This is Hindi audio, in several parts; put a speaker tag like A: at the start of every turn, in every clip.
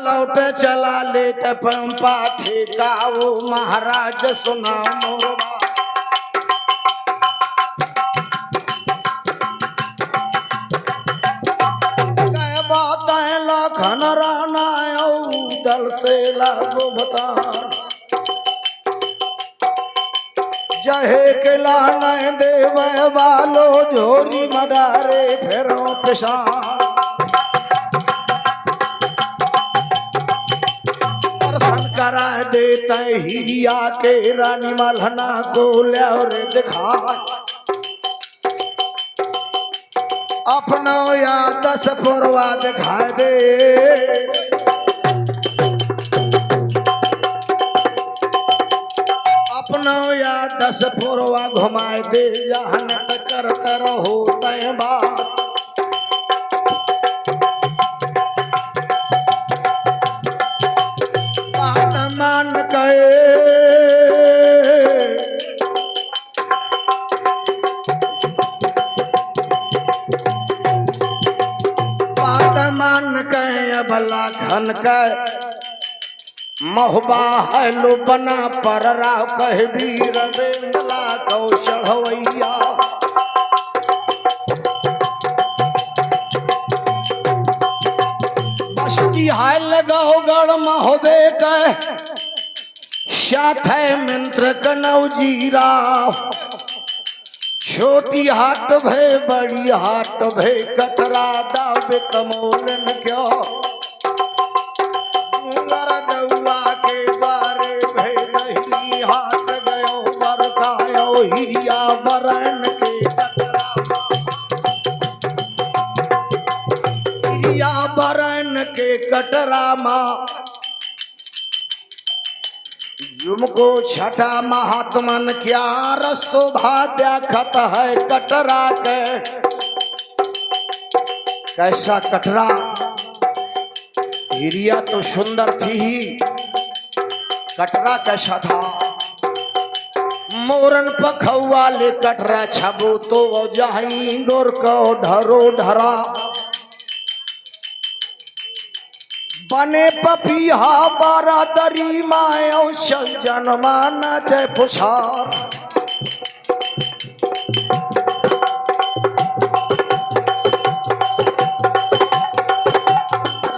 A: लौट चला ले पंपा ठेकाओ महाराज सुना मोरबा। कह बात लखन राना दल से लागो बता जहे के लाना देव वालो झोरी मडारे फेरो पिशान करा देता हिरिया के रानी मलहना को ल्योर दिखा अपना या 10 पुरवा दिखा दे अपना या 10 पुरवा घुमाए दे जहन तक करता रहो तय बात मान गए बात मान गए भला खन के महुबा है लो बना पर राव कह वीर बेंदला कौशल हवैया बस्ती हाय लगाओ गढ़ महोबे कह साथ है मंत्र कनौ जीरा छोटी हाट भे बड़ी हाट भे कटरा दावे कमोलन क्यों दउआ के द्वारे भे दहली हाट गयो बरकायो हिरिया बरन के कटरा हिरिया बरन के कटरा माँ जुमको छठा महात्मन क्या रसोभा देखत है कटरा के कैसा कटरा हिरिया तो सुंदर थी ही कटरा कैसा था मोरन पखुआ ले कटरा छबो तो जाही गोर को ढरो ढरा बने पपीहा बारादरी मायो जन्माना जय पुछार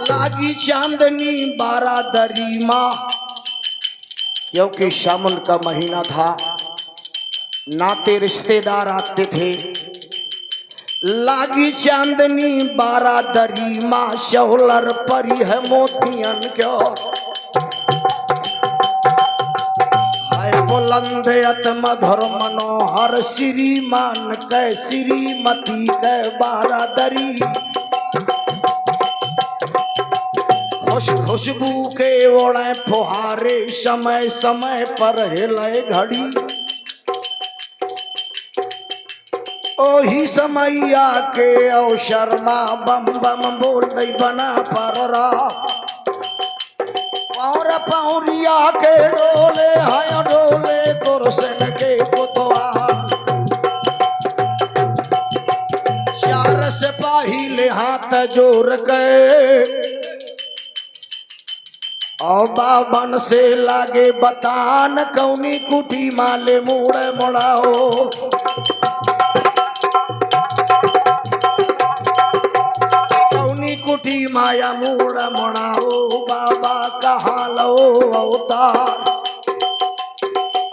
A: लागी चांदनी बारादरी माँ क्योंकि सावन का महीना था नाते रिश्तेदार आते थे लागी चांदनी बारादरी माँ शौलर परी है मोतियन क्यों है बुलंद अत मधुर मनोहर श्रीमान कै श्रीमती कै बारादरी खुशबू के ओढ़े फुहारे समय समय पर हिले घड़ी ओही समैया के अवसर माँ बम बम बोल दई बना पररा और पौरिया के डोले है डोले कुरसन के कुतवा चार सिपाही ले हाथ जोड़ के और बाबन से लागे बतान कौनी कुटी माले मुड़े मुड़ाओ कुटी माया मूड़ मणाओ बाबा कहाँ लो अवतार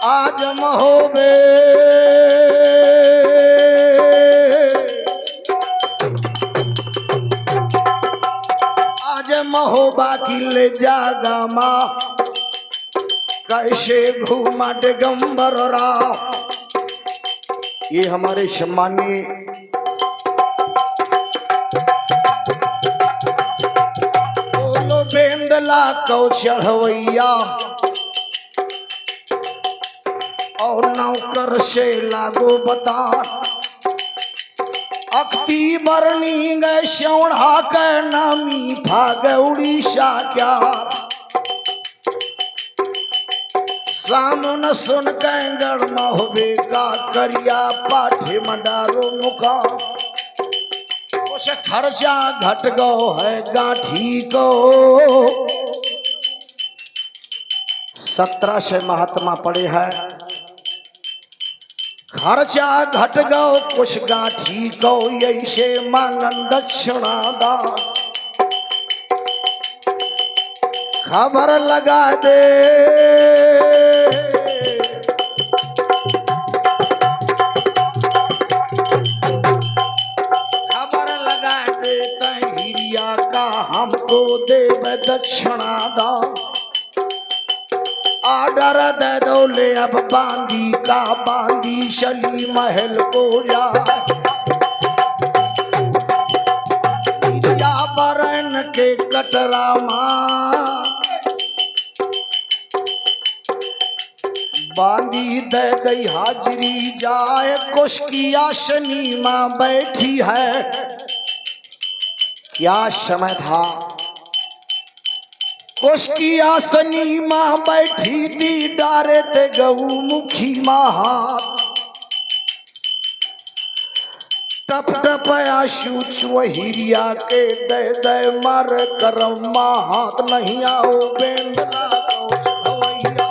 A: आज महोबे आज महोबा की ले जागा माँ कैसे घूमा दिगंबर राव ये हमारे सम्मानीय बेंदला कौशल हवैया और नौकर से लागो बता अक्ति बरनी गए श्योढ़ा के नामी भाग उड़ीसा क्या सामन सुन के गढ़ महोबे का करिया पाठे मंडारो मुका कुछ खर्चा घट गो है गांठी को 17 से महात्मा पड़े हैं। खर्चा घट गो कुछ गांठी को ऐसे मांगन दक्षिणा दा। खबर लगा दे हिरिया का हमको देव दक्षिणा दा। आर्डर दे दो ले अब बांदी का बांदी शली महल को जा। हिरिया बरन के कटरा मां बांदी दे गई हाजिरी जाए। कुश की आसनी मां बैठी है। क्या समय था। उसकी आसनी मां बैठी थी डारे ते गऊ मुखी मां। टप टप आशु हिरिया के दे दे मर करम हाथ नहीं आओ बेंदला कौशलवैया।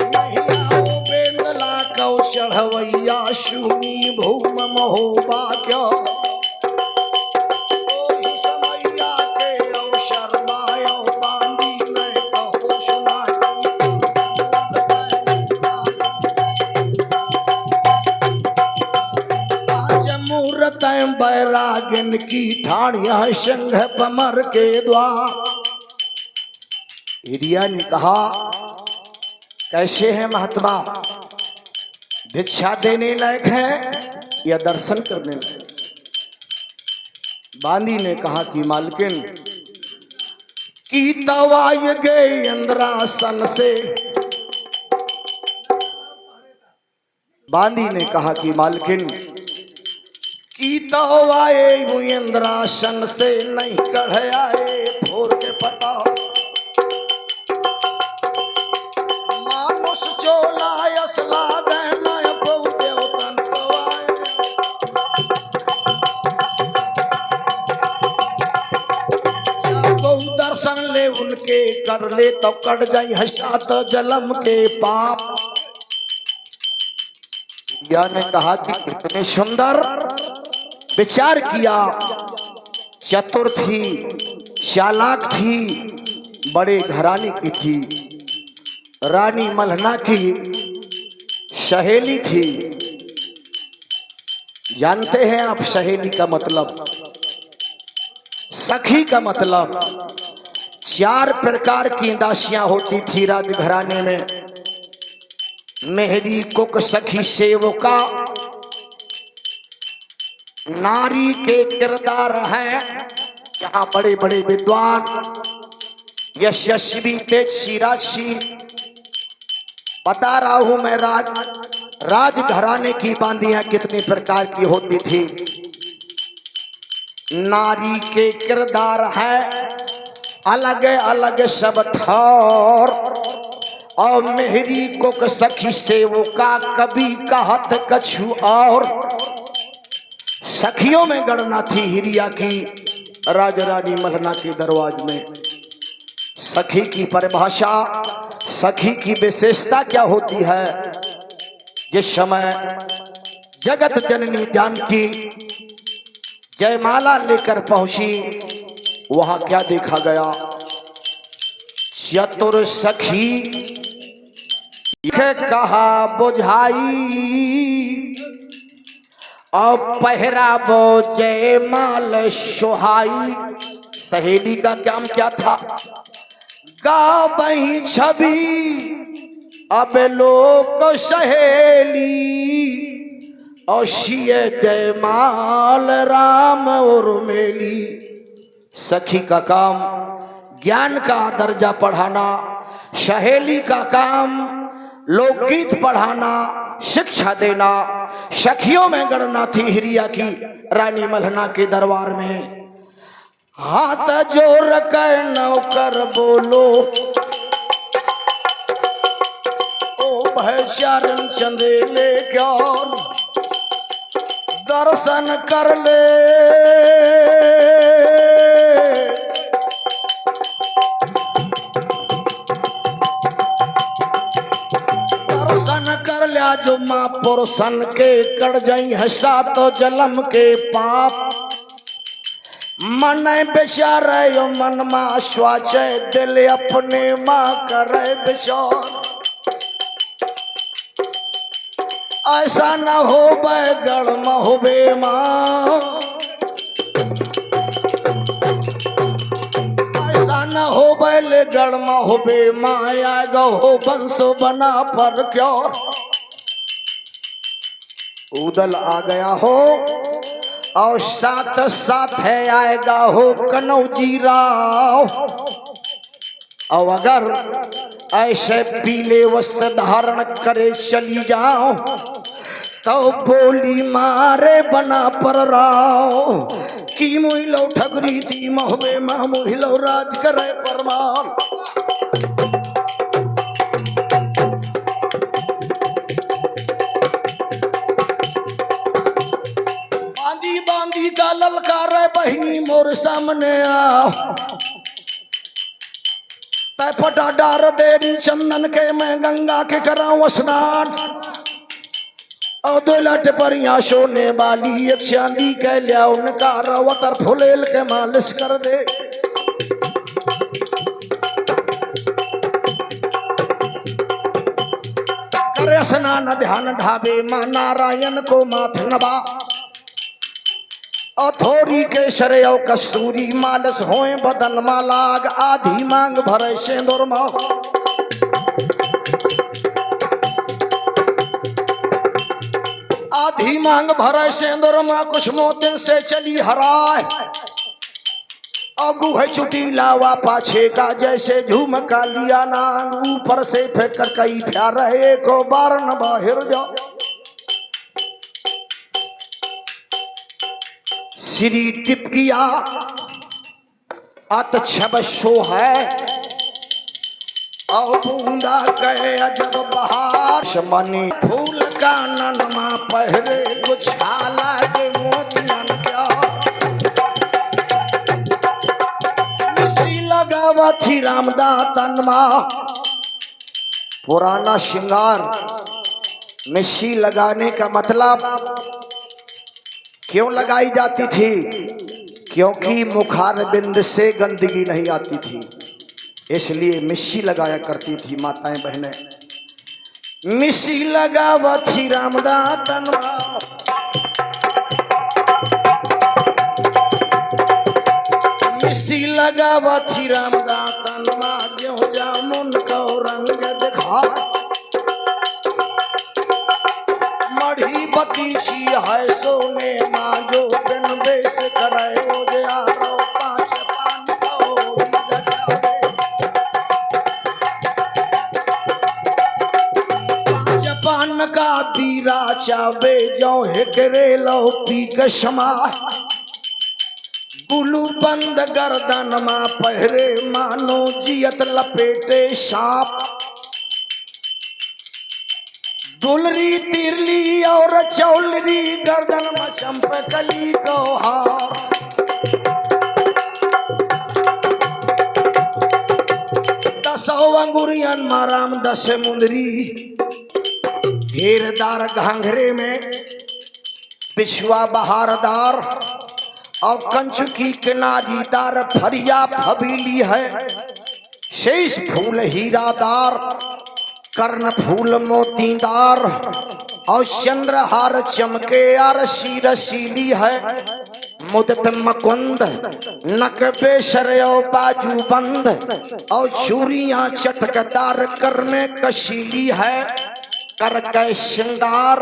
A: नहीं आओ बेंदला कौशलवैया सुनी भूम महोबा क्यों। बैरागिन की ठाणिया संघ पमर के द्वार। हिरिया ने कहा कैसे है महात्मा, भिक्षा देने लायक है या दर्शन करने लायक। बांदी ने कहा कि मालकिन की तवाय गए इंद्रासन से। बांदी ने कहा कि मालकिन की तो आए इंद्रासन से नहीं कढ़ आए फोर के पता। मानुष चोला असला गए मैं देवतन को आए। बहु दर्शन ले उनके कर ले तो कट जाई हसात जलम के पाप। या ने कहा कि इतने सुंदर विचार किया, चतुर थी, चालाक थी, बड़े घराने की थी, रानी मल्हना की सहेली थी। जानते हैं आप सहेली का मतलब, सखी का मतलब। 4 प्रकार की दासियां होती थी राजघराने में। मेहरी कुक सखी सेवका नारी के किरदार हैं। यहाँ बड़े बड़े विद्वान यशस्वी तेजसी राशि बता रहा हूं मैं। राजघराने की बांदियां कितने प्रकार की होती थी। नारी के किरदार है अलग अलग सब ठौर। और मेहरी कुक सखी सेवका कभी कहत कछु और। सखियों में गणना थी हिरिया की राजा रानी मल्हना के दरबार में। सखी की परिभाषा, सखी की विशेषता क्या होती है। जिस समय जगत जननी जानकी जयमाला लेकर पहुंची, वहां क्या देखा गया। चतुर सखी कहा बुझाई और पहराबो जयमाल सुहाई। सहेली का काम क्या था। गा बही छवि अब लोक सहेली और शिय जयमाल राम और मेली। सखी का काम ज्ञान का दर्जा पढ़ाना, सहेली का काम लोकगीत पढ़ाना, शिक्षा देना। सखियों में गणना थी हिरिया की रानी मल्हना के दरबार में। हाथ जोड़ कर नौकर बोलो ओ भय चरण चंदेले क्या दर्शन कर ले। माँ पुरुषन के कर जाई है सातो जलम के पाप। मन बेचारे यो मन माँ स्वाचे दिल अपने माँ करे विचार। ऐसा न हो गढ़ महोबे माँ, ऐसा न हो बैले गढ़ महोबे माँ। आएगा हो बंसो बना पर क्यों उदल आ गया हो। और साथ साथ है आएगा हो कनौजी राव। और अगर ऐसे पीले वस्त्र धारण करे चली जाओ तो बोली मारे बना पर राव की मुहिलो ठगरी दी महोबे माँ मुहिलो राज करे परमाल। बांधी बांधी का ललकार बहिनी मोर सामने आओ। तय फटा डार देरी चंदन के मैं गंगा के कराऊं स्नान। और दो लट पर यहाँ सोने वाली एक चांदी के लिया उनका रवतर फुलेल के मालिश कर दे। करे स्नान ध्यान ढाबे माँ नारायण को माथ नबा। और थोड़ी केसर औ कस्तूरी मालस होए बदन मालाग। आधी मांग भरे सेंदूर माँ, आधी मांग भरे सेंदूर माँ। कुछ मोतिन से चली हराए अगू है चुटी लावा पाछे का जैसे झुमका लिया नांग। ऊपर से फेंक कर कई प्यारे को बार न बाहर जाओ। श्री टिपकिया अत छबसो है और बूंदा कहे अजब बहार। शमनी फूल का ननमा पहरे गुछाला के मोतियन क्या। मिसी लगावा थी रामदा तनमा। पुराना श्रृंगार मिसी लगाने का मतलब क्यों लगाई जाती थी? क्योंकि मुखार बिंद से गंदगी नहीं आती थी, इसलिए मिस्सी लगाया करती थी माताएं बहनें। मिस्सी लगावा थी रामदा तनवा। मिस्सी लगावा थी रामदा तनवा। ज्यों जामुन को रंग दिखा मढ़ी बतीसी है सोने माँ। जो बिन बेस करे ओ जारो पाँच पान को गजावे। पाँच पान का बीरा चावे जो हिकरे लो पी कशमा। बुलू बंद गर्दन माँ पहरे मानो जियत लपेटे सांप। दुलरी तिरली और चौलरी गर्दन में चंप कली को हार। दसो अंगुरियन माराम दस मुंदरी। घेरदार घाघरे में बिछुआ बहारदार और कंचु की किनारीदार फरिया फबीली है। शेष फूल हीरादार कर्ण फूल मोतीदार और चंद्रहार चमके रसी रसीली है। मुदत मकुंद नक बेसर बाजू बंद और चूड़ियां चटकदार कर में कशीली है। कर के श्रृंगार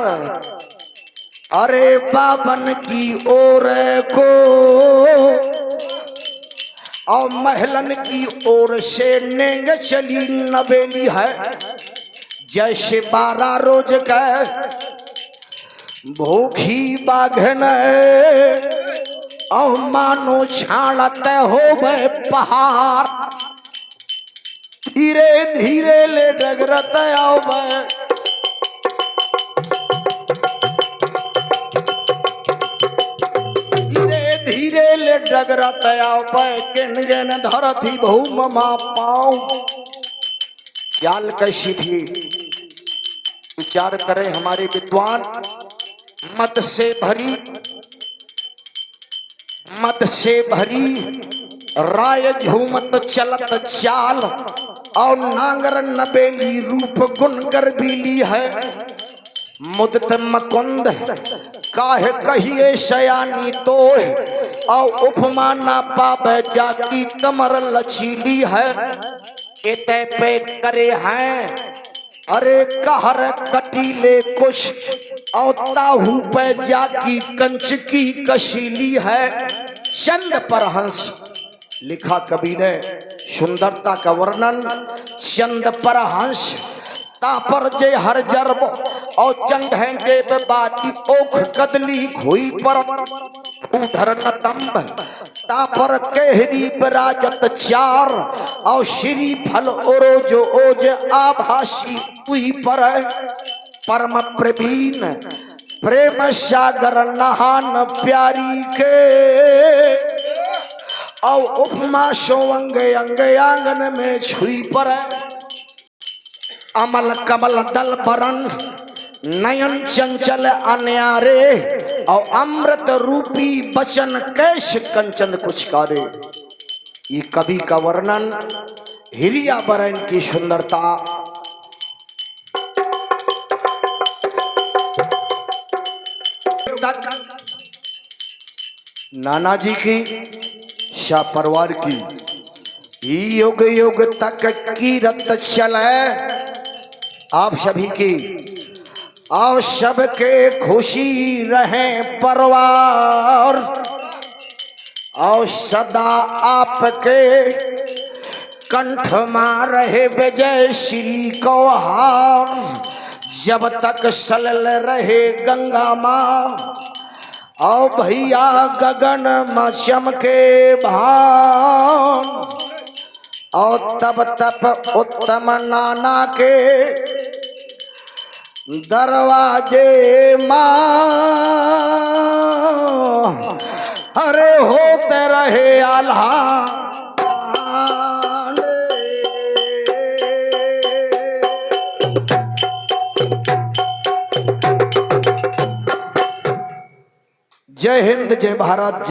A: अरे बाबन की ओर को और महलन की ओर से नेंग चली नवेली है। जैसे 12 रोज का भूखी बाघन और मानो छाड़ते हो गए पहाड़। धीरे धीरे ले डगरत आओ धीरे धीरे ले डगरत आओ किन गिन धरती भूम मा पाऊ। चाल कैसी थी विचार करें हमारे विद्वान। मद से भरी राय झूमत चलत चाल, और नांगर नबेली रूप गुण गर्भीली है। मुदत मकुंद काहे कहिए शयानी तोय, और उपमा ना पावे जाकी कमर लचीली है। एते पे करे हैं अरे कहर कटीले कुछ, और ताहू पे जाकी कंच की कशीली है। चंद पर हंस लिखा कवि ने सुंदरता का वर्णन। चंद पर हंस तापर जे हर जरब, और चंद हैं देव बाटी ओख कदली खोई पर। उधर नतंब तापर केहरी बराजत चार, और श्री फल ओरोज ओज आभासी उही पर। परम प्रवीण प्रेम सागर नहान प्यारी के, और उपमा सो अंग अंग आंगन में छुई पर। अमल कमल दल बरन नयन चंचल अन्यारे, और अमृत रूपी बचन कैश कंचन कुछ कारे। ये कवि का वर्णन, हिरिया बरन की सुंदरता। नाना जी की शाह परवार की युग युग तक कीरत चले आप सभी की, और सबके खुशी रहे परवार, और सदा आपके कंठ में रहे विजय श्री को हार। जब तक सलल रहे गंगा माँ, और भैया गगन में चमके भान, और तब तब उत्तम नाना के दरवाजे माँ अरे होते रहे आल्हा। जय हिंद जय भारत।